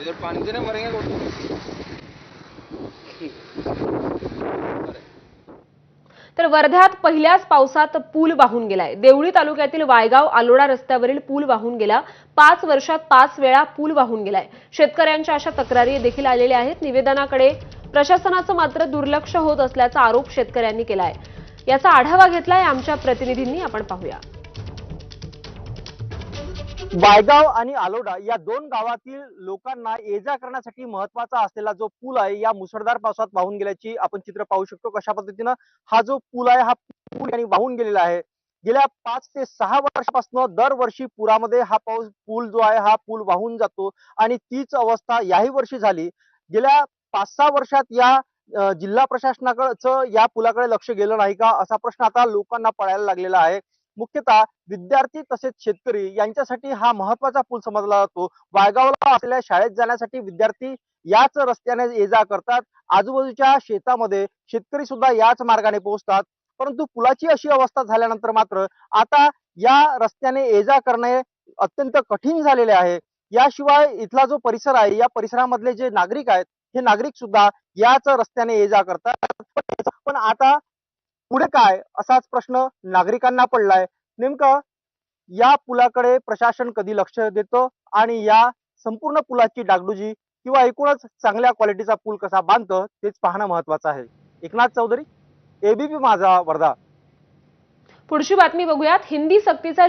इधर पानी से ना मरेंगे। तर वर्ध्यात पहिल्याच पावसात पूल वाहून गेलाय। देवळी तालुक्यातील वायगाव आलोडा रस्त्यावरील पूल वाहून गेला। 5 वर्षात 5 वेळा पूल वाहून गेलाय। शेतकऱ्यांच्या अशा तक्रारी देखील आलेल्या आहेत। निवेदनाकडे प्रशासनाचं मात्र दुर्लक्ष होत असल्याचा आरोप शेतकऱ्यांनी केलाय। याचा आढावा घेतलाय आमच्या प्रतिनिधींनी, आपण पाहूया। वायगाव आणि आलोडा या दोन गावातील लोकांना ये-जा करण्यासाठी महत्त्वाचा असलेला जो पूल आहे या मुसळधार पावसात वाहून गेल्याची आपण चित्र पाहू शकतो। कशा पद्धतीनं हा जो पूल आहे हा पूल आणि वाहून गेलेला आहे। गेल्या 5 ते 6 वर्षापासून दरवर्षी पुरामध्ये हा पूल जो आहे हा पूल वाहून जातो आणि तीच अवस्था याही वर्षी झाली। गेल्या 5-6 वर्षात या जिल्हा प्रशासनाचं या पुलाकडे लक्ष गेलं नाही का असा प्रश्न आता लोकांना पडायला लागलेला आहे। मुख्यतः विद्यार्थी तसेच शेतकरी यांच्यासाठी हा महत्त्वाचा पूल समजला जातो। वायगावला असलेल्या शाळेत जाण्यासाठी विद्यार्थी याच रस्त्याने ये-जा करतात। आजूबाजूच्या शेतामध्ये शेतकरी सुद्धा याच मार्गाने पोहोचतात। परंतु पुलाची अशी अवस्था झाल्यानंतर मात्र आता या रस्त्याने ये-जा करणे अत्यंत कठीण झालेले आहे। याशिवाय इथला जो परिसर आहे या परिसरामधले जे नागरिक आहेत हे नागरिक सुद्धा याच रस्त्याने ये-जा करतात। पण आता पुढे काय असाच प्रश्न नागरिकांना पडलाय। नेमकं या पुलाकडे प्रशासन कधी लक्ष देतो आणि या संपूर्ण पुलाची डागडुजी किंवा एकूणच चांगल्या क्वालिटीचा पूल कसा बांधतं तेच पाहणं महत्त्वाचं आहे। एकनाथ चौधरी, एबीपी माझा, वर्धा। पुढची बातमी बघूयात। हिंदी सक्तीचा